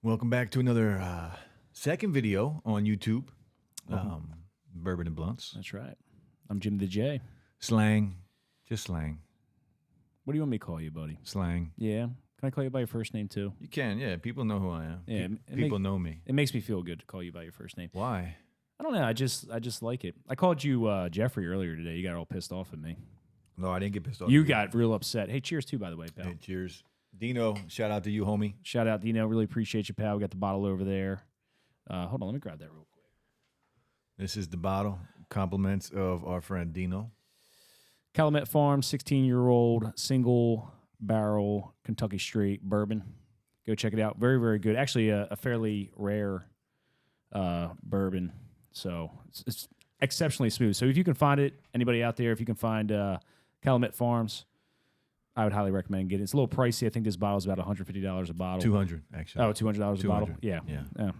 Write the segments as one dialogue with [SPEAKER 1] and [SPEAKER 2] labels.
[SPEAKER 1] Welcome back to another second video on YouTube. Bourbon and Blunts.
[SPEAKER 2] That's right. I'm Jimmy the J.
[SPEAKER 1] Slang. Just slang.
[SPEAKER 2] What do you want me to call you, buddy?
[SPEAKER 1] Slang.
[SPEAKER 2] Yeah. Can I call you by your first name, too?
[SPEAKER 1] You can, yeah. People know who I am.
[SPEAKER 2] Yeah,
[SPEAKER 1] People know me.
[SPEAKER 2] It makes me feel good to call you by your first name.
[SPEAKER 1] Why?
[SPEAKER 2] I don't know. I just like it. I called you Jeffrey earlier today. You got all pissed off at me.
[SPEAKER 1] No, I didn't get pissed off.
[SPEAKER 2] You got real upset. Hey, cheers, too, by the way, pal.
[SPEAKER 1] Hey, cheers. Dino, shout out to you, homie.
[SPEAKER 2] Shout out, Dino. Really appreciate you, pal. We got the bottle over there. Hold on. Let me grab that real quick.
[SPEAKER 1] This is the bottle. Compliments of our friend Dino.
[SPEAKER 2] Calumet Farm, 16-year-old, single barrel Kentucky straight bourbon. Go check it out. Very, very good. Actually, a fairly rare bourbon. So it's exceptionally smooth. So if you can find it, anybody out there, if you can find Calumet Farms, I would highly recommend getting it. It's a little pricey. I think this bottle is about $150 a bottle.
[SPEAKER 1] $200, actually.
[SPEAKER 2] Oh, $200 a bottle? Yeah.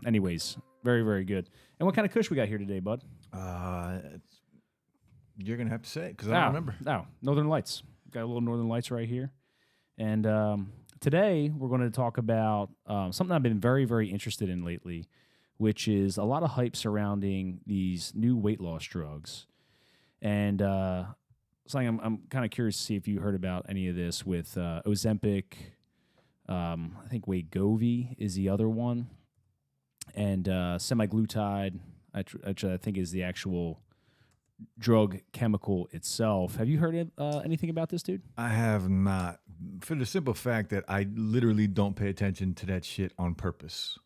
[SPEAKER 2] Anyways, very, very good. And what kind of kush we got here today, bud?
[SPEAKER 1] You're going to have to say it because I don't remember.
[SPEAKER 2] No, Northern Lights. Got a little Northern Lights right here. And today we're going to talk about something I've been very, very interested in lately, which is a lot of hype surrounding these new weight loss drugs. And something I'm kind of curious to see if you heard about any of this with Ozempic. I think Wegovy is the other one. And semaglutide, which I think is the actual drug chemical itself. Have you heard anything about this, dude?
[SPEAKER 1] I have not. For the simple fact that I literally don't pay attention to that shit on purpose.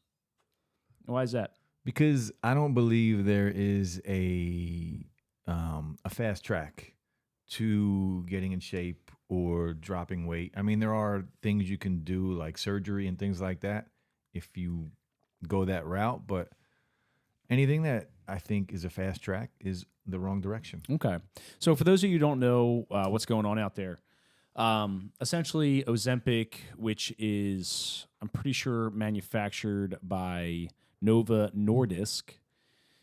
[SPEAKER 2] Why is that?
[SPEAKER 1] Because I don't believe there is a fast track to getting in shape or dropping weight. I mean, there are things you can do like surgery and things like that if you go that route, but anything that I think is a fast track is the wrong direction.
[SPEAKER 2] Okay. So for those of you who don't know what's going on out there, essentially Ozempic, which is, I'm pretty sure, manufactured by Novo Nordisk,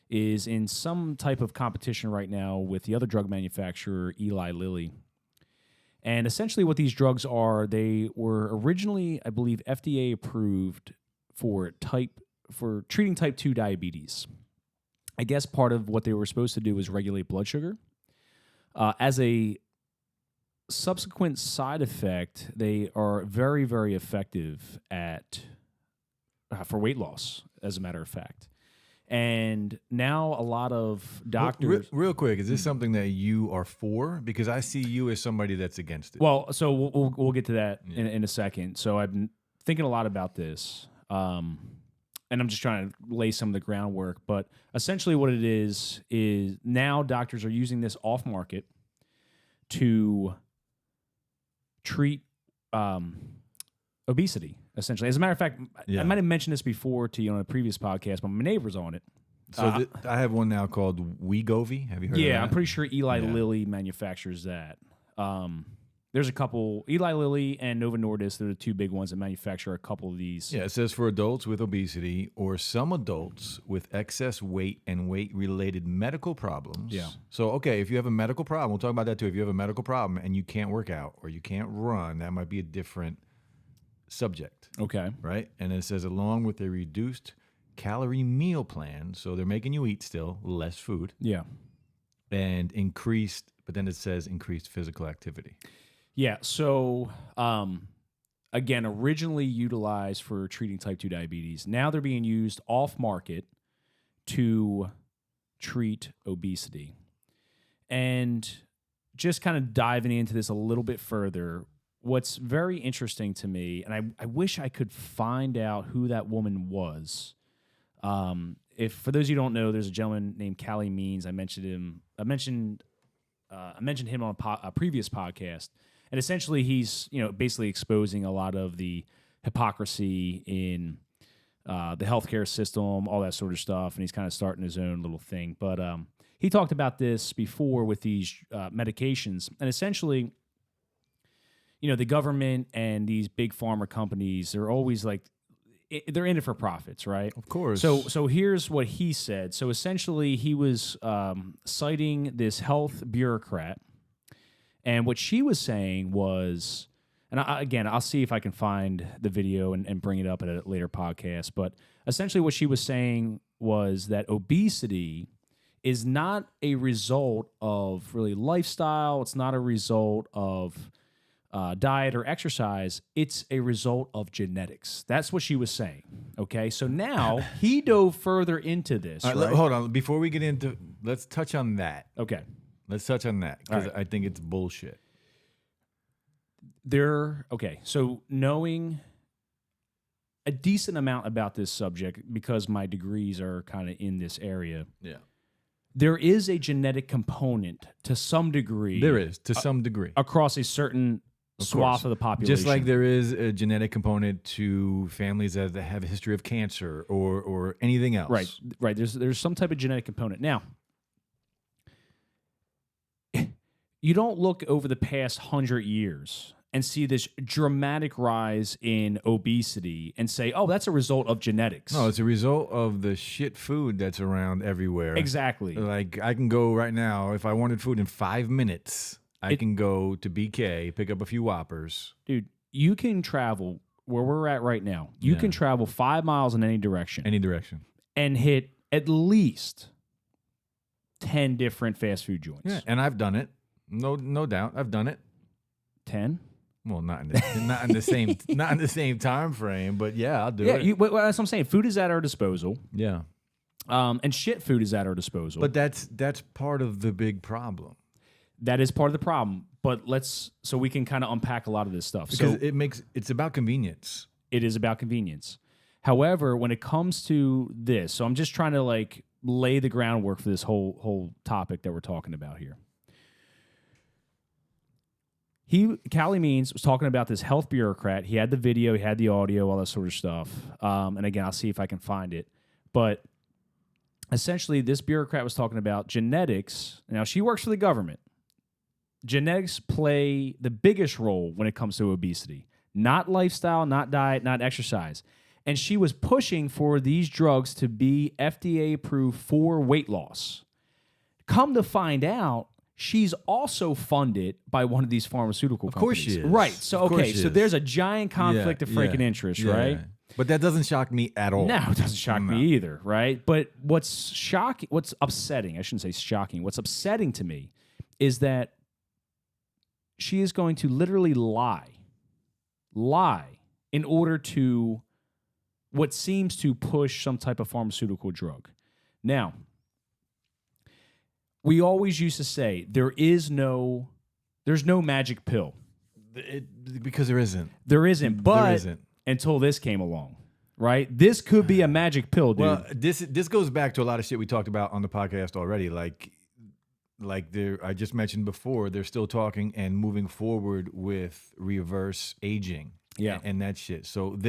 [SPEAKER 2] is in some type of competition right now with the other drug manufacturer, Eli Lilly. And essentially what these drugs are, they were originally, I believe, FDA approved for treating type 2 diabetes. I guess part of what they were supposed to do was regulate blood sugar. As a subsequent side effect, they are very, very effective for weight loss, as a matter of fact. And now a lot of doctors...
[SPEAKER 1] Real quick, is this something that you are for? Because I see you as somebody that's against it.
[SPEAKER 2] Well, so we'll get to that in a second. So I've been thinking a lot about this. And I'm just trying to lay some of the groundwork. But essentially what it is now doctors are using this off-market to treat obesity, essentially. As a matter of fact, I might have mentioned this before to you on a previous podcast, but my neighbor's on it.
[SPEAKER 1] So I have one now called Wegovy. Have you heard of that?
[SPEAKER 2] Yeah, I'm pretty sure Eli Lilly manufactures that. There's a couple, Eli Lilly and Novo Nordisk, they're the two big ones that manufacture a couple of these.
[SPEAKER 1] Yeah, it says for adults with obesity or some adults with excess weight and weight-related medical problems.
[SPEAKER 2] Yeah.
[SPEAKER 1] So, okay, if you have a medical problem, we'll talk about that too. If you have a medical problem and you can't work out or you can't run, that might be a different subject.
[SPEAKER 2] Okay.
[SPEAKER 1] Right? And it says along with a reduced calorie meal plan, so they're making you eat still less food.
[SPEAKER 2] Yeah.
[SPEAKER 1] And increased, but then it says increased physical activity.
[SPEAKER 2] Yeah, so again, originally utilized for treating type 2 diabetes. Now they're being used off-market to treat obesity. And just kind of diving into this a little bit further, what's very interesting to me, and I wish I could find out who that woman was. If for those of you who don't know, there's a gentleman named Callie Means. I mentioned him on a previous podcast. And essentially, he's basically exposing a lot of the hypocrisy in the healthcare system, all that sort of stuff, and he's kind of starting his own little thing. But he talked about this before with these medications, and essentially, the government and these big pharma companies, they're always like, they're in it for profits, right?
[SPEAKER 1] Of course.
[SPEAKER 2] So here's what he said. So essentially, he was citing this health bureaucrat. And what she was saying was, and again, I'll see if I can find the video and bring it up at a later podcast. But essentially, what she was saying was that obesity is not a result of really lifestyle. It's not a result of diet or exercise. It's a result of genetics. That's what she was saying. Okay, so now he dove further into this. Right?
[SPEAKER 1] Hold on, before we get into, let's touch on that.
[SPEAKER 2] Okay,
[SPEAKER 1] Let's touch on that because I think it's bullshit.
[SPEAKER 2] So knowing a decent amount about this subject because my degrees are kind of in this area.
[SPEAKER 1] Yeah.
[SPEAKER 2] There is a genetic component to some degree.
[SPEAKER 1] There is, to some degree.
[SPEAKER 2] Across a certain swath of the population.
[SPEAKER 1] Just like there is a genetic component to families that have a history of cancer or anything else.
[SPEAKER 2] Right. There's some type of genetic component. Now, you don't look over the past 100 years and see this dramatic rise in obesity and say, oh, that's a result of genetics.
[SPEAKER 1] No, it's a result of the shit food that's around everywhere.
[SPEAKER 2] Exactly.
[SPEAKER 1] Like, I can go right now, if I wanted food in 5 minutes, I can go to BK, pick up a few Whoppers.
[SPEAKER 2] Dude, you can travel where we're at right now. You can travel 5 miles in any direction.
[SPEAKER 1] Any direction.
[SPEAKER 2] And hit at least 10 different fast food joints.
[SPEAKER 1] Yeah, and I've done it. No doubt. I've done it.
[SPEAKER 2] 10?
[SPEAKER 1] Well, not in the same time frame, but yeah, I'll do it.
[SPEAKER 2] Yeah, that's what I'm saying. Food is at our disposal.
[SPEAKER 1] Yeah.
[SPEAKER 2] And shit food is at our disposal.
[SPEAKER 1] But that's part of the big problem.
[SPEAKER 2] That is part of the problem. But so we can kind of unpack a lot of this stuff.
[SPEAKER 1] Because it's about convenience.
[SPEAKER 2] It is about convenience. However, when it comes to this, so I'm just trying to like lay the groundwork for this whole topic that we're talking about here. Callie Means was talking about this health bureaucrat. He had the video, he had the audio, all that sort of stuff. And again, I'll see if I can find it. But essentially, this bureaucrat was talking about genetics. Now, she works for the government. Genetics play the biggest role when it comes to obesity. Not lifestyle, not diet, not exercise. And she was pushing for these drugs to be FDA approved for weight loss. Come to find out, she's also funded by one of these pharmaceutical companies.
[SPEAKER 1] Of course she is.
[SPEAKER 2] Right. So, so there's a giant conflict of freaking interest, right?
[SPEAKER 1] Yeah. But that doesn't shock me at all.
[SPEAKER 2] No, it doesn't shock me either, right? But what's upsetting, I shouldn't say shocking, what's upsetting to me is that she is going to literally lie in order to what seems to push some type of pharmaceutical drug. Now, we always used to say there's no magic pill.
[SPEAKER 1] Because there isn't.
[SPEAKER 2] There isn't, but until this came along, right? This could be a magic pill, dude.
[SPEAKER 1] Well, this goes back to a lot of shit we talked about on the podcast already. Like I just mentioned before, they're still talking and moving forward with reverse aging.
[SPEAKER 2] Yeah.
[SPEAKER 1] And that shit. So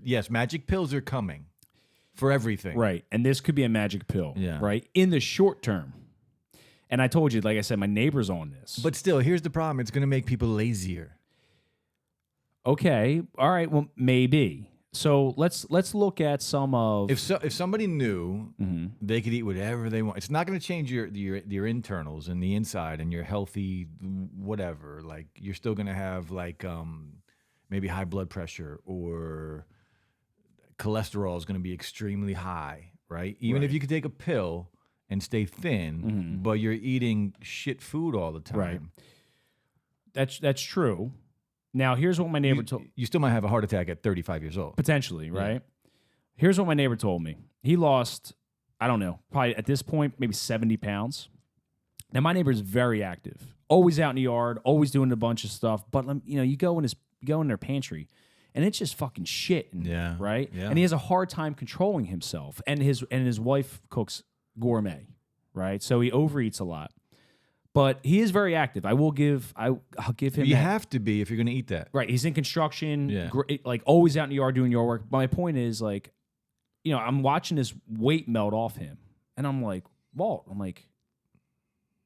[SPEAKER 1] yes, magic pills are coming for everything.
[SPEAKER 2] Right. And this could be a magic pill.
[SPEAKER 1] Yeah.
[SPEAKER 2] Right. In the short term. And I told you, like I said, my neighbor's on this.
[SPEAKER 1] But still, here's the problem. It's going to make people lazier.
[SPEAKER 2] Okay. All right. Well, maybe. So let's look at some of...
[SPEAKER 1] If somebody knew they could eat whatever they want, it's not going to change your internals and the inside and your healthy whatever. Like, you're still going to have, like, maybe high blood pressure or cholesterol is going to be extremely high, right? Even if you could take a pill and stay thin, but you're eating shit food all the time.
[SPEAKER 2] Right. That's true. Now, here's what my neighbor told...
[SPEAKER 1] You still might have a heart attack at 35 years old.
[SPEAKER 2] Potentially, right? Here's what my neighbor told me. He lost, I don't know, probably at this point, maybe 70 pounds. Now, my neighbor is very active. Always out in the yard, always doing a bunch of stuff. But, you go in their pantry, and it's just fucking shit, right?
[SPEAKER 1] Yeah.
[SPEAKER 2] And he has a hard time controlling himself. And his wife cooks gourmet, right? So he overeats a lot. But he is very active. I'll give him.
[SPEAKER 1] You have to be if you're going to eat that.
[SPEAKER 2] Right. He's in construction, like always out in the yard doing yard work. But my point is, like, I'm watching this weight melt off him. And I'm like, Walt,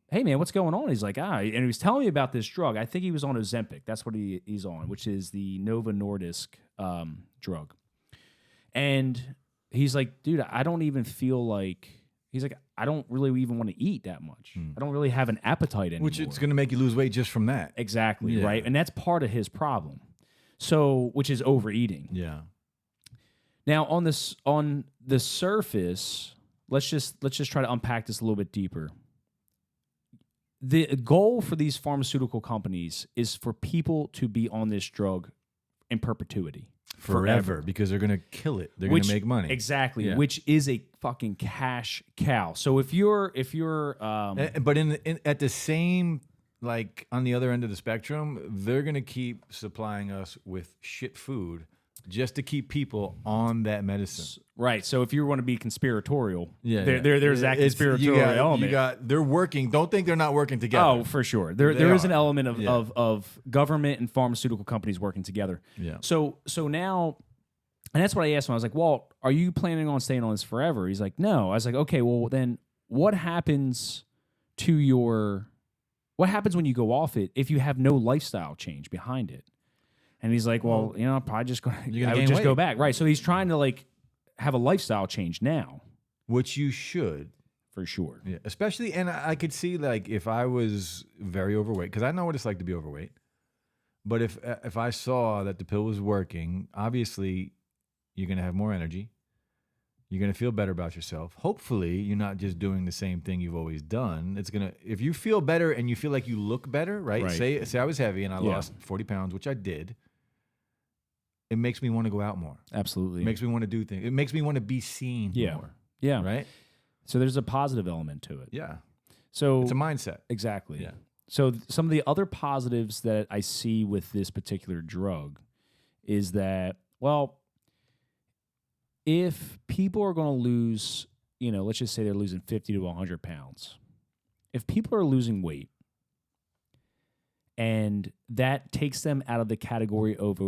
[SPEAKER 2] hey, man, what's going on? He's like, and he was telling me about this drug. I think he was on Ozempic. That's what he's on, which is the Novo Nordisk drug. And he's like, dude, I don't even feel like... He's like, I don't really even want to eat that much. I don't really have an appetite anymore.
[SPEAKER 1] Which it's going to make you lose weight just from that.
[SPEAKER 2] Exactly, right? And that's part of his problem. So, which is overeating.
[SPEAKER 1] Yeah.
[SPEAKER 2] Now, on the surface, let's just try to unpack this a little bit deeper. The goal for these pharmaceutical companies is for people to be on this drug in perpetuity.
[SPEAKER 1] Forever, because they're going to kill it. They're going to make money.
[SPEAKER 2] Exactly,
[SPEAKER 1] Yeah.
[SPEAKER 2] which is a fucking cash cow. So if you're
[SPEAKER 1] But at the same, like on the other end of the spectrum, they're going to keep supplying us with shit food just to keep people on that medicine.
[SPEAKER 2] right, so if you want to be conspiratorial,
[SPEAKER 1] Yeah,
[SPEAKER 2] there's that
[SPEAKER 1] It's-
[SPEAKER 2] conspiratorial element.
[SPEAKER 1] They're working. Don't think they're not working together.
[SPEAKER 2] Oh, for sure. There is an
[SPEAKER 1] are.
[SPEAKER 2] element
[SPEAKER 1] Yeah.
[SPEAKER 2] of government and pharmaceutical companies working together.
[SPEAKER 1] Yeah.
[SPEAKER 2] So now, and that's what I asked him. I was like, "Walt, are you planning on staying on this forever?" He's like, "No." I was like, "Okay, well then, what happens what happens when you go off it if you have no lifestyle change behind it?" And he's like, "Well, I'm probably just going.
[SPEAKER 1] You're gonna
[SPEAKER 2] I would
[SPEAKER 1] gain
[SPEAKER 2] just go
[SPEAKER 1] weight.
[SPEAKER 2] back, right?" So he's trying to like have a lifestyle change now,
[SPEAKER 1] Which you should.
[SPEAKER 2] for sure.
[SPEAKER 1] Yeah, especially, and I could see like if I was very overweight, because I know what it's like to be overweight. But if I saw that the pill was working, obviously you're gonna have more energy. You're gonna feel better about yourself. Hopefully, you're not just doing the same thing you've always done. It's gonna if you feel better and you feel like you look better, right?
[SPEAKER 2] Right.
[SPEAKER 1] Say I was heavy and I
[SPEAKER 2] Yeah.
[SPEAKER 1] lost 40 pounds, which I did. It makes me want to go out more.
[SPEAKER 2] Absolutely.
[SPEAKER 1] It makes me want to do things. It makes me want to be seen
[SPEAKER 2] Yeah.
[SPEAKER 1] more.
[SPEAKER 2] Yeah.
[SPEAKER 1] Right?
[SPEAKER 2] So there's a positive element to it.
[SPEAKER 1] Yeah.
[SPEAKER 2] So
[SPEAKER 1] It's a mindset.
[SPEAKER 2] exactly.
[SPEAKER 1] Yeah.
[SPEAKER 2] So some of the other positives that I see with this particular drug is that, well, if people are going to lose, let's just say they're losing 50 to 100 pounds. If people are losing weight and that takes them out of the category of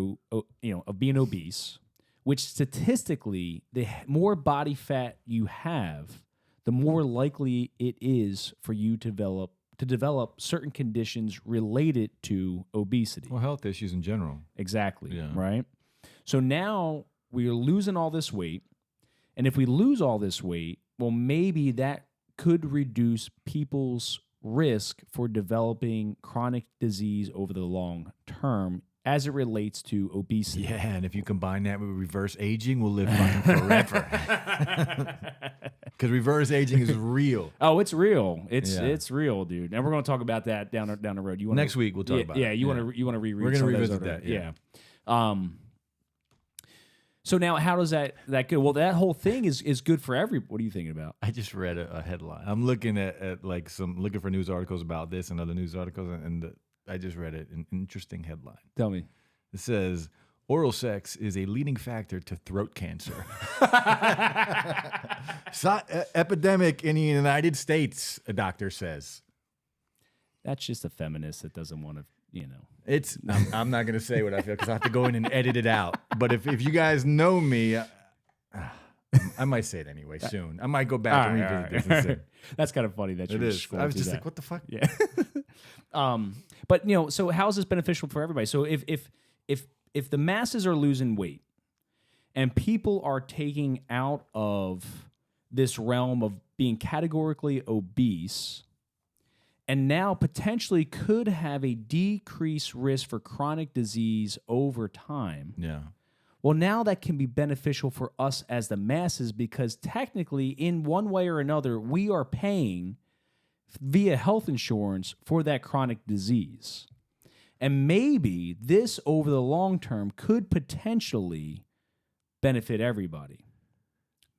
[SPEAKER 2] being obese, which statistically, the more body fat you have, the more likely it is for you to develop certain conditions related to obesity.
[SPEAKER 1] Well, health issues in general.
[SPEAKER 2] Exactly.
[SPEAKER 1] Yeah.
[SPEAKER 2] Right. So now we are losing all this weight. And if we lose all this weight, well, maybe that could reduce people's risk for developing chronic disease over the long term as it relates to obesity.
[SPEAKER 1] Yeah, and if you combine that with reverse aging, we'll live fucking forever. Because reverse aging is real.
[SPEAKER 2] Oh, it's real. It's
[SPEAKER 1] Yeah.
[SPEAKER 2] it's real, dude. And we're going to talk about that down the road. You wanna,
[SPEAKER 1] Next week we'll talk about it.
[SPEAKER 2] Yeah, you want to reread.
[SPEAKER 1] We're gonna
[SPEAKER 2] some of those
[SPEAKER 1] revisit
[SPEAKER 2] other-
[SPEAKER 1] that, yeah.
[SPEAKER 2] So now, how does that go? Well, that whole thing is good for every. What are you thinking about?
[SPEAKER 1] I just read a headline. I'm looking at like looking for news articles about this and other news articles, and I just read it. An interesting headline.
[SPEAKER 2] Tell me.
[SPEAKER 1] It says oral sex is a leading factor to throat cancer. Epidemic in the United States, a doctor says.
[SPEAKER 2] That's just a feminist that doesn't want to,
[SPEAKER 1] It's. I'm not going to say what I feel because I have to go in and edit it out. But if you guys know me, I might say it anyway soon. I might go back and revisit this and say,
[SPEAKER 2] That's kind of funny that you
[SPEAKER 1] it is.
[SPEAKER 2] scrolled
[SPEAKER 1] I was
[SPEAKER 2] through
[SPEAKER 1] just
[SPEAKER 2] that.
[SPEAKER 1] like, what the fuck?
[SPEAKER 2] Yeah. But so how is this beneficial for everybody? So if the masses are losing weight and people are taking out of this realm of being categorically obese and now potentially could have a decreased risk for chronic disease over time.
[SPEAKER 1] Yeah.
[SPEAKER 2] Well, now that can be beneficial for us as the masses because technically, in one way or another, we are paying via health insurance for that chronic disease. And maybe this, over the long term, could potentially benefit everybody.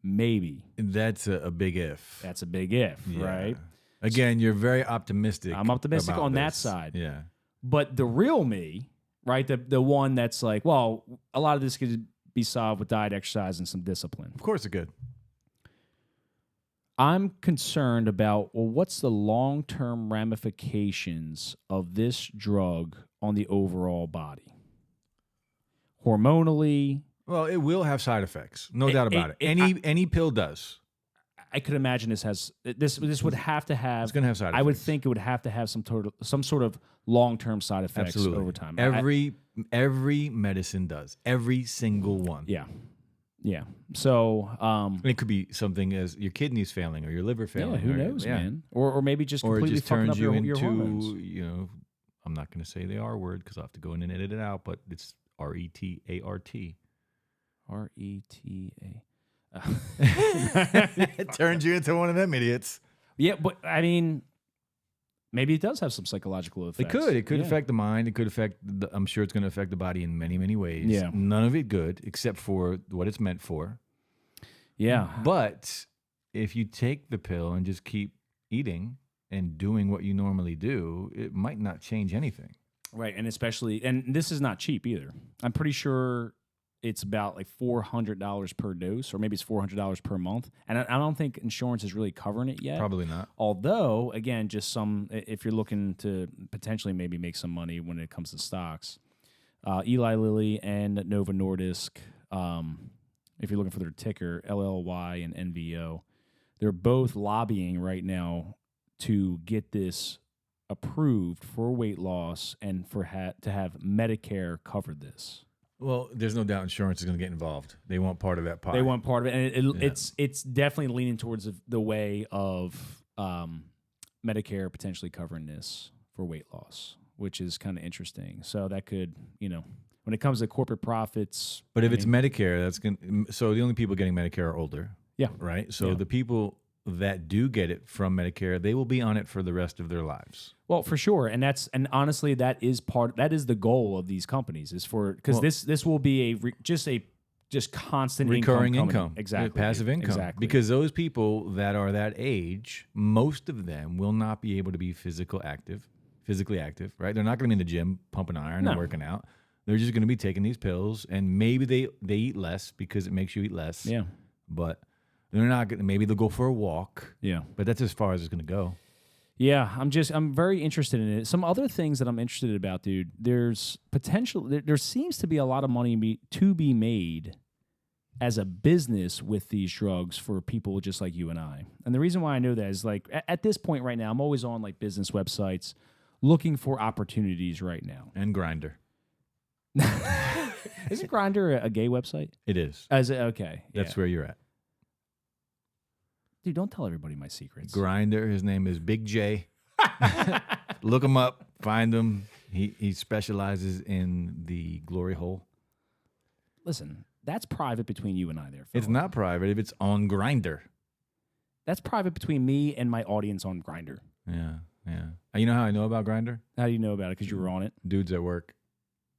[SPEAKER 2] Maybe.
[SPEAKER 1] That's a big if.
[SPEAKER 2] That's a big if,
[SPEAKER 1] Yeah.
[SPEAKER 2] right?
[SPEAKER 1] Again, you're very optimistic.
[SPEAKER 2] I'm optimistic
[SPEAKER 1] about
[SPEAKER 2] on that
[SPEAKER 1] this.
[SPEAKER 2] side.
[SPEAKER 1] Yeah.
[SPEAKER 2] But the real me, right, the one that's like, well, a lot of this could be solved with diet, exercise, and some discipline.
[SPEAKER 1] Of course it could.
[SPEAKER 2] I'm concerned about, well, what's the long-term ramifications of this drug on the overall body? Hormonally,
[SPEAKER 1] Well, it will have side effects. No doubt about it. Any pill does.
[SPEAKER 2] I could imagine this would have to have.
[SPEAKER 1] It's going to have side effects.
[SPEAKER 2] I would think it would have to have some sort of long-term side effects
[SPEAKER 1] Absolutely.
[SPEAKER 2] over time.
[SPEAKER 1] Every medicine does. Every single one.
[SPEAKER 2] Yeah. So,
[SPEAKER 1] And it could be something as your kidneys failing or your liver failing.
[SPEAKER 2] who
[SPEAKER 1] or-
[SPEAKER 2] knows,
[SPEAKER 1] yeah.
[SPEAKER 2] man? Or maybe just
[SPEAKER 1] Or it
[SPEAKER 2] completely
[SPEAKER 1] just
[SPEAKER 2] fucking
[SPEAKER 1] turns
[SPEAKER 2] up
[SPEAKER 1] you
[SPEAKER 2] your hormones.
[SPEAKER 1] into, I'm not going to say the R word because I'll have to go in and edit it out, but it's RETART.
[SPEAKER 2] RETA.
[SPEAKER 1] It turns you into one of them idiots.
[SPEAKER 2] Yeah, but I mean, maybe it does have some psychological effects.
[SPEAKER 1] It could. It could
[SPEAKER 2] Yeah.
[SPEAKER 1] affect the mind. It could affect. I'm sure it's going to affect the body in many, many ways.
[SPEAKER 2] Yeah.
[SPEAKER 1] None of it good, except for what it's meant for.
[SPEAKER 2] Yeah.
[SPEAKER 1] But if you take the pill and just keep eating and doing what you normally do, it might not change anything.
[SPEAKER 2] Right, and especially, and this is not cheap either. I'm pretty sure it's about like $400 per dose, or maybe it's $400 per month. And I don't think insurance is really covering it yet.
[SPEAKER 1] Probably not.
[SPEAKER 2] Although, again, just if you're looking to potentially maybe make some money when it comes to stocks, Eli Lilly and Novo Nordisk, if you're looking for their ticker, LLY and NVO, they're both lobbying right now to get this approved for weight loss and for to have Medicare cover this.
[SPEAKER 1] Well, there's no doubt insurance is going to get involved. They want part of that pie.
[SPEAKER 2] They want part of it, and it's definitely leaning towards the way of Medicare potentially covering this for weight loss, which is kind of interesting. So that could, when it comes to corporate profits.
[SPEAKER 1] But if it's Medicare, that's going. So the only people getting Medicare are older.
[SPEAKER 2] Yeah.
[SPEAKER 1] Right. So
[SPEAKER 2] Yeah.
[SPEAKER 1] the people that do get it from Medicare, they will be on it for the rest of their lives.
[SPEAKER 2] Well, for sure, and honestly, that is the goal of these companies is because this will be just constant
[SPEAKER 1] Recurring
[SPEAKER 2] income.
[SPEAKER 1] income.
[SPEAKER 2] Exactly.
[SPEAKER 1] Passive income.
[SPEAKER 2] Exactly.
[SPEAKER 1] Because those people that are that age, most of them will not be able to be physically active, right? They're not going to be in the gym pumping iron and working out. They're just going to be taking these pills, and maybe they eat less because it makes you eat less.
[SPEAKER 2] Yeah.
[SPEAKER 1] But they're not going to, maybe they'll go for a walk.
[SPEAKER 2] Yeah.
[SPEAKER 1] But that's as far as it's going to go.
[SPEAKER 2] Yeah, I'm very interested in it. Some other things that I'm interested about, dude. There's potential. There seems to be a lot of money to be made as a business with these drugs for people just like you and I. And the reason why I know that is like at this point right now, I'm always on like business websites looking for opportunities right now.
[SPEAKER 1] And Grindr.
[SPEAKER 2] Isn't Grindr a gay website?
[SPEAKER 1] It is.
[SPEAKER 2] Okay.
[SPEAKER 1] That's where you're at.
[SPEAKER 2] Dude, don't tell everybody my secrets.
[SPEAKER 1] Grinder. His name is Big J. Look him up. Find him. He specializes in the glory hole.
[SPEAKER 2] Listen, that's private between you and I there, fella.
[SPEAKER 1] It's not private if it's on Grinder.
[SPEAKER 2] That's private between me and my audience on Grindr.
[SPEAKER 1] Yeah. You know how I know about Grinder?
[SPEAKER 2] How do you know about it? Because you were on it?
[SPEAKER 1] Dudes at work.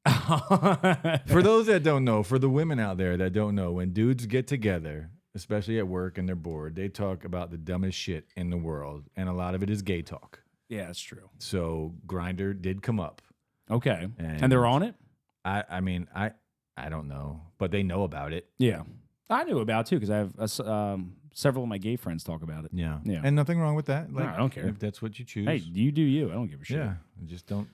[SPEAKER 1] For those that don't know, for the women out there that don't know, when dudes get together, especially at work and they're bored, they talk about the dumbest shit in the world, and a lot of it is gay talk.
[SPEAKER 2] Yeah, that's true.
[SPEAKER 1] So Grindr did come up.
[SPEAKER 2] Okay. And they're on it?
[SPEAKER 1] I mean, I don't know, but they know about it.
[SPEAKER 2] Yeah. I knew about it too because I have several of my gay friends talk about it.
[SPEAKER 1] Yeah.
[SPEAKER 2] Yeah.
[SPEAKER 1] And nothing wrong with that.
[SPEAKER 2] No, I don't care.
[SPEAKER 1] If that's what you choose.
[SPEAKER 2] Hey, you do you. I don't give a shit.
[SPEAKER 1] Yeah. Just don't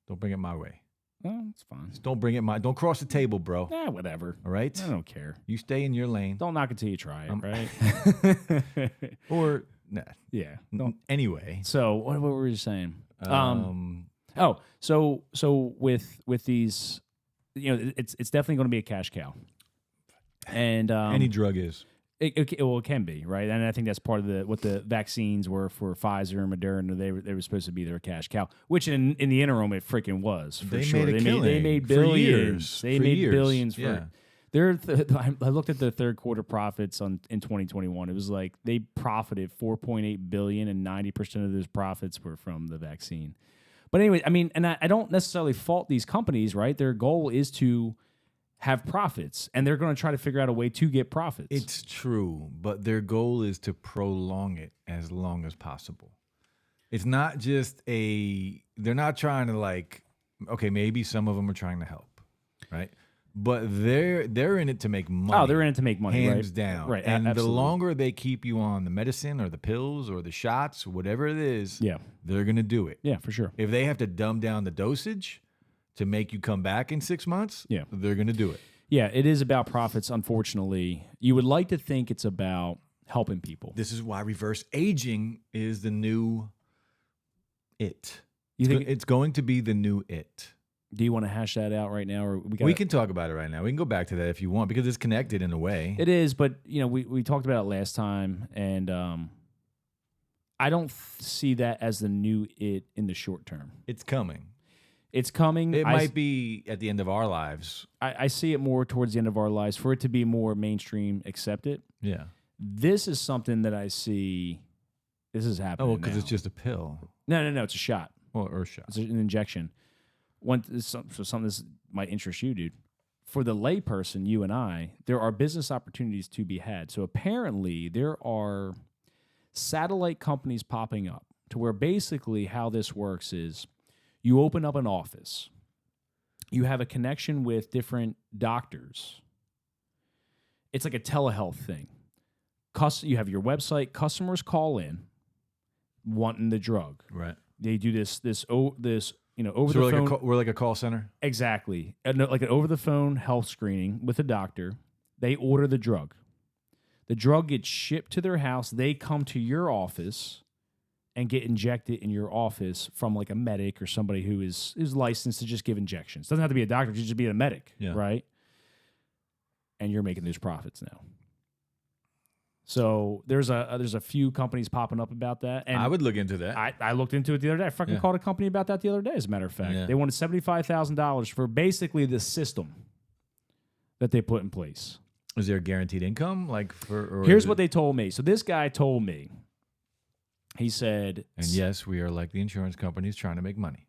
[SPEAKER 1] bring it my way.
[SPEAKER 2] Oh, it's fine.
[SPEAKER 1] Just don't bring it don't cross the table, bro.
[SPEAKER 2] Yeah, whatever.
[SPEAKER 1] All right?
[SPEAKER 2] I don't care.
[SPEAKER 1] You stay in your lane.
[SPEAKER 2] Don't knock it till you try it, right?
[SPEAKER 1] Or, nah.
[SPEAKER 2] Yeah.
[SPEAKER 1] Anyway.
[SPEAKER 2] So what were you saying? So with these, it's definitely going to be a cash cow. And
[SPEAKER 1] any drug is.
[SPEAKER 2] It can be, right? And I think that's part of what the vaccines were for Pfizer and Moderna. They were supposed to be their cash cow, which in the interim it freaking was. For
[SPEAKER 1] they
[SPEAKER 2] sure.
[SPEAKER 1] made a killing.
[SPEAKER 2] They made billions. They made billions for.
[SPEAKER 1] Yeah.
[SPEAKER 2] I looked at the third quarter profits in 2021. It was like they profited $4.8 billion, and 90% of those profits were from the vaccine. But anyway, I mean, and I don't necessarily fault these companies, right? Their goal is to have profits, and they're going to try to figure out a way to get profits.
[SPEAKER 1] It's true, but their goal is to prolong it as long as possible. It's not just they're not trying to okay, maybe some of them are trying to help, right? But they're in it to make money.
[SPEAKER 2] Oh, they're in it to make money,
[SPEAKER 1] hands
[SPEAKER 2] right?
[SPEAKER 1] down.
[SPEAKER 2] Right,
[SPEAKER 1] And
[SPEAKER 2] absolutely.
[SPEAKER 1] the longer they keep you on the medicine or the pills or the shots, whatever it is,
[SPEAKER 2] Yeah.
[SPEAKER 1] they're going to do it.
[SPEAKER 2] Yeah, for sure.
[SPEAKER 1] If they have to dumb down the dosage to make you come back in 6 months,
[SPEAKER 2] Yeah.
[SPEAKER 1] they're going to do it.
[SPEAKER 2] Yeah, it is about profits, unfortunately. You would like to think it's about helping people.
[SPEAKER 1] This is why reverse aging is the new it.
[SPEAKER 2] You think?
[SPEAKER 1] It's going to be the new it.
[SPEAKER 2] Do you want to hash that out right now, or
[SPEAKER 1] We can talk about it right now. We can go back to that if you want, because it's connected in a way.
[SPEAKER 2] It is, but we talked about it last time, and I don't see that as the new it in the short term.
[SPEAKER 1] It's coming.
[SPEAKER 2] It's coming.
[SPEAKER 1] It might be at the end of our lives.
[SPEAKER 2] I see it more towards the end of our lives for it to be more mainstream accepted.
[SPEAKER 1] Yeah.
[SPEAKER 2] This is something that I see. This is happening.
[SPEAKER 1] Oh, because it's just a pill.
[SPEAKER 2] No. It's a shot.
[SPEAKER 1] Or a shot.
[SPEAKER 2] It's an injection. Something this might interest you, dude. For the layperson, you and I, there are business opportunities to be had. So apparently, there are satellite companies popping up to where basically how this works is you open up an office. You have a connection with different doctors. It's like a telehealth thing. You have your website. Customers call in wanting the drug.
[SPEAKER 1] Right.
[SPEAKER 2] They do this over the phone.
[SPEAKER 1] We're like a call center?
[SPEAKER 2] Exactly. Like an over-the-phone health screening with a doctor. They order the drug. The drug gets shipped to their house. They come to your office and get injected in your office from like a medic or somebody who is licensed to just give injections. Doesn't have to be a doctor. You just be a medic, right? And you're making those profits now. So there's a few companies popping up about that. And
[SPEAKER 1] I would look into that.
[SPEAKER 2] I looked into it the other day. I fucking called a company about that the other day, as a matter of fact.
[SPEAKER 1] Yeah.
[SPEAKER 2] They wanted $75,000 for basically the system that they put in place.
[SPEAKER 1] Is there a guaranteed income?
[SPEAKER 2] Here's what they told me. So this guy told me, he said...
[SPEAKER 1] And yes, we are like the insurance companies trying to make money.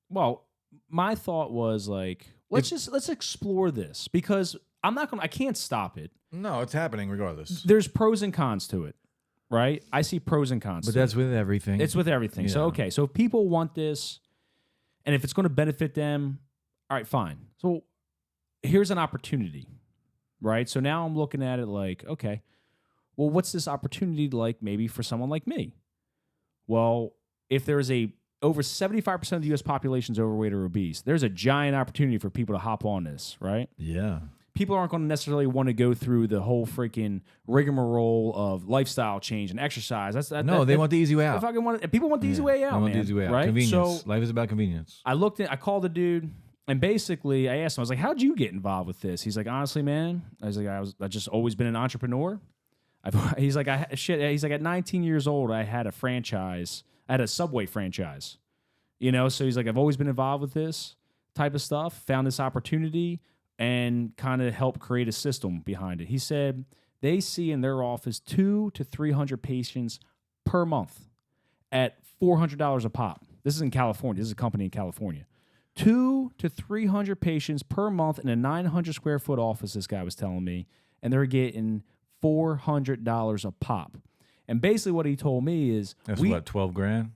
[SPEAKER 2] Well, my thought was like, let's explore this because I can't stop it.
[SPEAKER 1] No, it's happening regardless.
[SPEAKER 2] There's pros and cons to it, right? I see pros and cons.
[SPEAKER 1] But that's with everything.
[SPEAKER 2] It's with everything.
[SPEAKER 1] Yeah.
[SPEAKER 2] So so if people want this, and if it's going to benefit them, all right, fine. So here's an opportunity, right? So now I'm looking at it like, okay, well, what's this opportunity like maybe for someone like me? Well, if there's over 75% of the U.S. population is overweight or obese, there's a giant opportunity for people to hop on this, right?
[SPEAKER 1] Yeah.
[SPEAKER 2] People aren't going to necessarily want to go through the whole freaking rigmarole of lifestyle change and exercise.
[SPEAKER 1] They want the easy way out.
[SPEAKER 2] People want the easy way out.
[SPEAKER 1] They want the easy way out.
[SPEAKER 2] Right?
[SPEAKER 1] Convenience.
[SPEAKER 2] So
[SPEAKER 1] life is about convenience.
[SPEAKER 2] I called the dude, and basically I asked him, I was like, "How'd you get involved with this?" He's like, "Honestly, man," I was like, "I just always been an entrepreneur." He's like, He's like, at 19 years old, I had a franchise. I had a Subway franchise. So he's like, I've always been involved with this type of stuff. Found this opportunity. And kind of help create a system behind it. He said they see in their office 200 to 300 patients per month at $400 a pop. This is in California. This is a company in California. 200 to 300 patients per month in a 900 square foot office, this guy was telling me, and they're getting $400 a pop. And basically what he told me is...
[SPEAKER 1] That's what, 12 grand?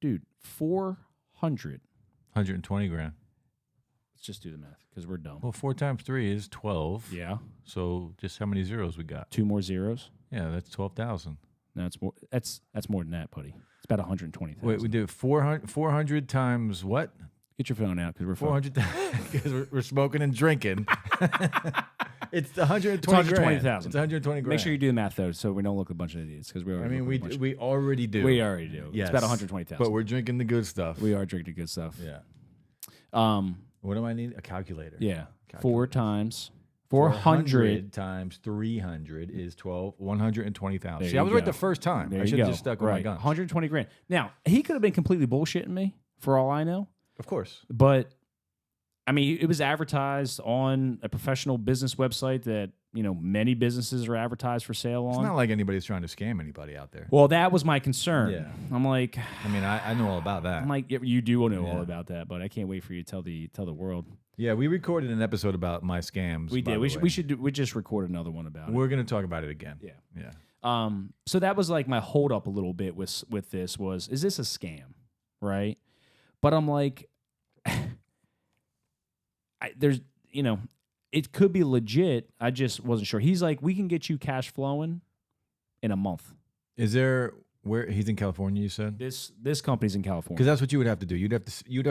[SPEAKER 2] Dude, 400.
[SPEAKER 1] 120 grand.
[SPEAKER 2] Let's just do the math because we're dumb.
[SPEAKER 1] Well, 4 times 3 is 12.
[SPEAKER 2] Yeah.
[SPEAKER 1] So just how many zeros we got?
[SPEAKER 2] 2 more zeros.
[SPEAKER 1] Yeah, that's 12,000.
[SPEAKER 2] No, it's more. That's more than that, buddy. It's about 120,000.
[SPEAKER 1] Wait, we did 400 times what?
[SPEAKER 2] Get your phone out because we're
[SPEAKER 1] 400 because we're smoking and drinking. It's 120
[SPEAKER 2] It's 120,000.
[SPEAKER 1] It's 120 grand.
[SPEAKER 2] Make sure you do the math though, so we don't look like a bunch of idiots. Because we already.
[SPEAKER 1] we already do.
[SPEAKER 2] We already do.
[SPEAKER 1] Yes.
[SPEAKER 2] It's about 120,000.
[SPEAKER 1] But we're drinking the good stuff.
[SPEAKER 2] We are drinking good stuff.
[SPEAKER 1] Yeah.
[SPEAKER 2] Um.
[SPEAKER 1] What do I need? A calculator.
[SPEAKER 2] Yeah.
[SPEAKER 1] Calculator.
[SPEAKER 2] 4 times 400
[SPEAKER 1] times 300 is 120,000.
[SPEAKER 2] There
[SPEAKER 1] See, I was
[SPEAKER 2] you
[SPEAKER 1] right
[SPEAKER 2] go.
[SPEAKER 1] the first time.
[SPEAKER 2] There
[SPEAKER 1] I
[SPEAKER 2] you
[SPEAKER 1] should have
[SPEAKER 2] go.
[SPEAKER 1] just stuck with my guns.
[SPEAKER 2] 120 grand. Now he could have been completely bullshitting me for all I know.
[SPEAKER 1] Of course.
[SPEAKER 2] But I mean, it was advertised on a professional business website that many businesses are advertised for sale on.
[SPEAKER 1] It's not like anybody's trying to scam anybody out there.
[SPEAKER 2] Well, that was my concern.
[SPEAKER 1] Yeah.
[SPEAKER 2] I'm like,
[SPEAKER 1] I mean, I know all about that.
[SPEAKER 2] I'm like, you do know all about that, but I can't wait for you to tell the world.
[SPEAKER 1] Yeah, we recorded an episode about my scams.
[SPEAKER 2] We did. We just record another one about it.
[SPEAKER 1] We're going to talk about it again.
[SPEAKER 2] Yeah.
[SPEAKER 1] Yeah.
[SPEAKER 2] So that was like my hold up a little bit with this was, is this a scam? Right. But I'm like, it could be legit. I just wasn't sure. He's like, we can get you cash flowing in a month.
[SPEAKER 1] Is there where he's in California? You said
[SPEAKER 2] this company's in California
[SPEAKER 1] because that's what you would have to do. You'd have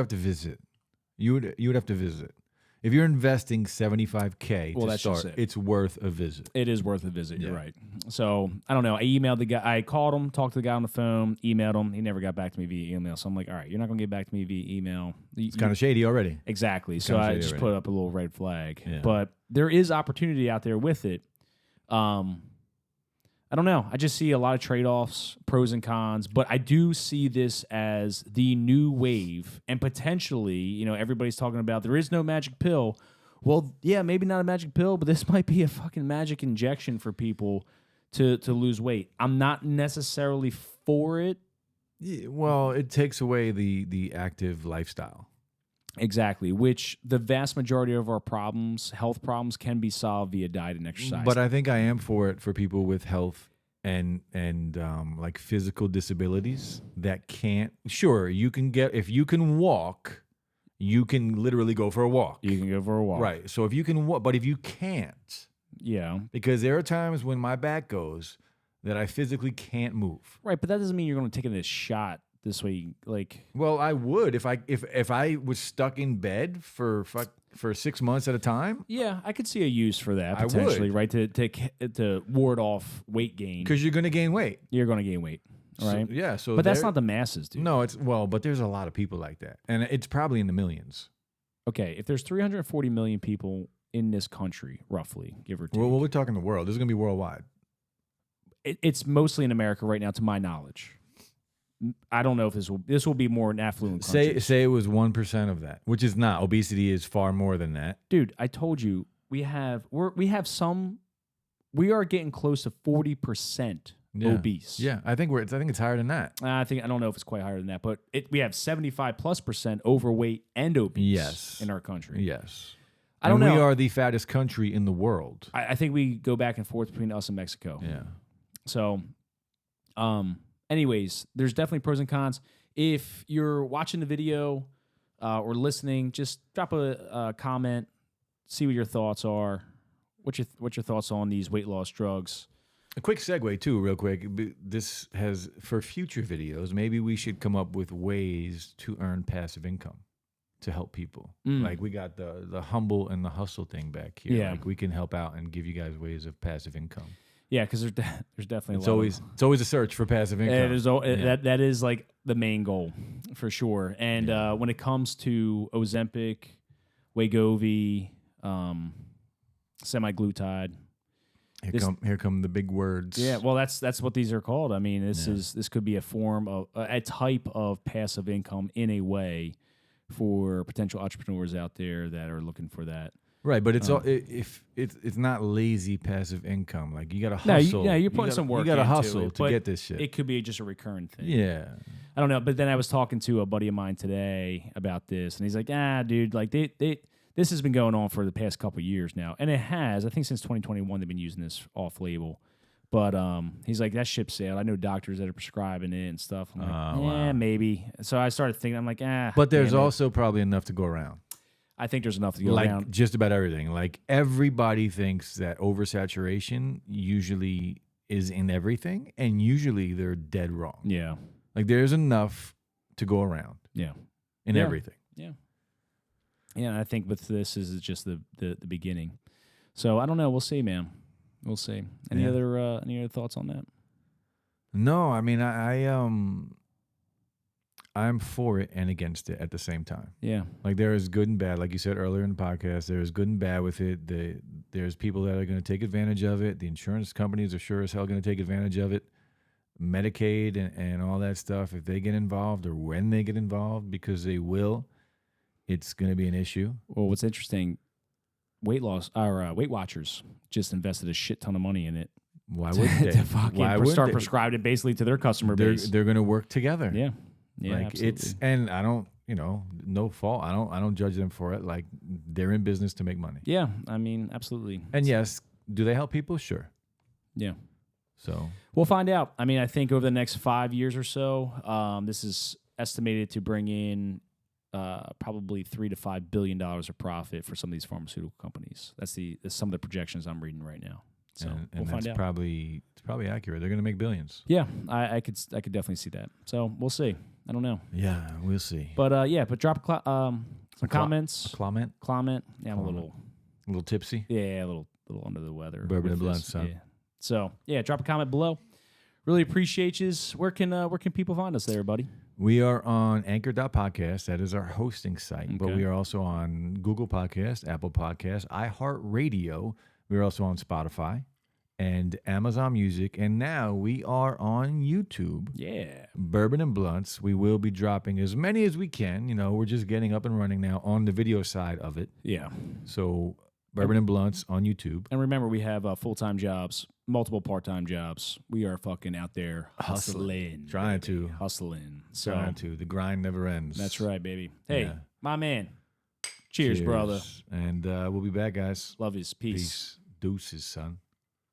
[SPEAKER 1] to visit. You would have to visit. If you're investing $75K to start, it's worth a visit.
[SPEAKER 2] It is worth a visit. Yeah. You're right. So I don't know. I emailed the guy. I called him, talked to the guy on the phone, emailed him. He never got back to me via email. So I'm like, all right, you're not going to get back to me via email.
[SPEAKER 1] It's kind of shady already.
[SPEAKER 2] Exactly. So I just put up a little red flag.
[SPEAKER 1] Yeah.
[SPEAKER 2] But there is opportunity out there with it. I I don't know. I just see a lot of trade-offs, pros and cons, but I do see this as the new wave, and potentially, everybody's talking about there is no magic pill. Well, yeah, maybe not a magic pill, but this might be a fucking magic injection for people to lose weight. I'm not necessarily for it.
[SPEAKER 1] Yeah, well, it takes away the active lifestyle.
[SPEAKER 2] Exactly, which the vast majority of our problems, health problems, can be solved via diet and exercise.
[SPEAKER 1] But I think I am for it for people with health and like physical disabilities that can't. Sure, you can if you can walk, you can literally go for a walk.
[SPEAKER 2] You can go for a walk.
[SPEAKER 1] Right. So if you can walk, but if you can't,
[SPEAKER 2] yeah,
[SPEAKER 1] because there are times when my back goes that I physically can't move.
[SPEAKER 2] Right, but that doesn't mean you're going to take this shot this way. Like,
[SPEAKER 1] well, I would if I was stuck in bed for 6 months at a time.
[SPEAKER 2] Yeah, I could see a use for that potentially, right? To ward off weight gain,
[SPEAKER 1] because you're going to gain weight.
[SPEAKER 2] You're going to gain weight, right?
[SPEAKER 1] So
[SPEAKER 2] but that's not the masses, dude.
[SPEAKER 1] No, but there's a lot of people like that, and it's probably in the millions.
[SPEAKER 2] Okay, if there's 340 million people in this country, roughly, give or take.
[SPEAKER 1] Well, we're talking the world. This is going to be worldwide.
[SPEAKER 2] It's mostly in America right now, to my knowledge. I don't know if this will be more in affluent countries.
[SPEAKER 1] Say it was 1% of that, which is not. Obesity is far more than that.
[SPEAKER 2] Dude, I told you we are getting close to 40% obese.
[SPEAKER 1] Yeah, I think it's higher than that.
[SPEAKER 2] I don't know if it's quite higher than that, but we have 75+% overweight and obese in our country.
[SPEAKER 1] Yes.
[SPEAKER 2] I don't know.
[SPEAKER 1] We are the fattest country in the world.
[SPEAKER 2] I think we go back and forth between us and Mexico.
[SPEAKER 1] Yeah.
[SPEAKER 2] So, anyways, there's definitely pros and cons. If you're watching the video or listening, just drop a comment, see what your thoughts are. What's your thoughts on these weight loss drugs?
[SPEAKER 1] A quick segue too, real quick. This has for future videos. Maybe we should come up with ways to earn passive income to help people. Like we got the humble and the hustle thing back here.
[SPEAKER 2] Yeah.
[SPEAKER 1] Like we can help out and give you guys ways of passive income.
[SPEAKER 2] Yeah, because there's definitely
[SPEAKER 1] it's always a search for passive income.
[SPEAKER 2] That is like the main goal for sure. And when it comes to Ozempic, Wegovy, semaglutide,
[SPEAKER 1] here come the big words.
[SPEAKER 2] Yeah, well, that's what these are called. I mean, this could be a form of a type of passive income in a way for potential entrepreneurs out there that are looking for that.
[SPEAKER 1] Right, but it's it's not lazy passive income. Like you got to hustle.
[SPEAKER 2] You're putting some work.
[SPEAKER 1] You got to
[SPEAKER 2] into
[SPEAKER 1] hustle
[SPEAKER 2] it,
[SPEAKER 1] to get this shit.
[SPEAKER 2] It could be just a recurring thing.
[SPEAKER 1] Yeah,
[SPEAKER 2] I don't know. But then I was talking to a buddy of mine today about this, and he's like, dude, like this has been going on for the past couple of years now, and it has. I think since 2021 they've been using this off label. But he's like, that ship sailed. I know doctors that are prescribing it and stuff. I'm like,
[SPEAKER 1] wow.
[SPEAKER 2] maybe. So I started thinking, I'm like,
[SPEAKER 1] But there's also probably enough to go around.
[SPEAKER 2] I think there's enough to go around.
[SPEAKER 1] Just about everything. Like everybody thinks that oversaturation usually is in everything, and usually they're dead wrong.
[SPEAKER 2] Yeah.
[SPEAKER 1] Like there's enough to go around.
[SPEAKER 2] Yeah.
[SPEAKER 1] In everything.
[SPEAKER 2] Yeah. Yeah, and I think with this is just the beginning. So I don't know. We'll see, man. We'll see. Any other thoughts on that?
[SPEAKER 1] No, I mean I'm for it and against it at the same time.
[SPEAKER 2] Yeah.
[SPEAKER 1] Like there is good and bad. Like you said earlier in the podcast, there is good and bad with it. There's people that are going to take advantage of it. The insurance companies are sure as hell going to take advantage of it. Medicaid and all that stuff, if they get involved or when they get involved, because they will, it's going to be an issue.
[SPEAKER 2] Well, what's interesting, Weight Watchers just invested a shit ton of money in it.
[SPEAKER 1] Why would they?
[SPEAKER 2] To fucking start prescribing it basically to their customer base.
[SPEAKER 1] They're going to work together.
[SPEAKER 2] Yeah. Yeah,
[SPEAKER 1] like
[SPEAKER 2] absolutely.
[SPEAKER 1] and I don't, no fault. I don't judge them for it. Like they're in business to make money.
[SPEAKER 2] Yeah, I mean, absolutely.
[SPEAKER 1] And yes, do they help people? Sure.
[SPEAKER 2] Yeah.
[SPEAKER 1] So
[SPEAKER 2] we'll find out. I mean, I think over the next 5 years or so, this is estimated to bring in probably $3 to $5 billion of profit for some of these pharmaceutical companies. That's some of the projections I'm reading right now. So we'll find out.
[SPEAKER 1] It's probably accurate. They're going to make billions.
[SPEAKER 2] Yeah, I could definitely see that. So we'll see. I don't know.
[SPEAKER 1] Yeah, we'll see.
[SPEAKER 2] But but drop some comments.
[SPEAKER 1] A comment.
[SPEAKER 2] Yeah, I'm a
[SPEAKER 1] little tipsy.
[SPEAKER 2] Yeah, a little under the weather.
[SPEAKER 1] Bourbon and Blunt, son.
[SPEAKER 2] Yeah. So yeah, drop a comment below. Really appreciate you. Where can people find us there, buddy?
[SPEAKER 1] We are on Anchor.podcast. That is our hosting site.
[SPEAKER 2] Okay.
[SPEAKER 1] But we are also on Google Podcast, Apple Podcast, iHeartRadio. We're also on Spotify. and Amazon Music, and now we are on YouTube.
[SPEAKER 2] Yeah.
[SPEAKER 1] Bourbon and Blunts. We will be dropping as many as we can. You know, we're just getting up and running now on the video side of it.
[SPEAKER 2] Yeah.
[SPEAKER 1] So Bourbon and Blunts on YouTube.
[SPEAKER 2] And remember, we have full-time jobs, multiple part-time jobs. We are fucking out there hustling.
[SPEAKER 1] Trying
[SPEAKER 2] baby.
[SPEAKER 1] to.
[SPEAKER 2] Hustling. So
[SPEAKER 1] Trying to. The grind never ends.
[SPEAKER 2] that's right, baby. Hey,
[SPEAKER 1] Yeah.
[SPEAKER 2] my man. Cheers, brother.
[SPEAKER 1] And we'll be back, guys.
[SPEAKER 2] Love yous. Peace.
[SPEAKER 1] Peace. Deuces, son.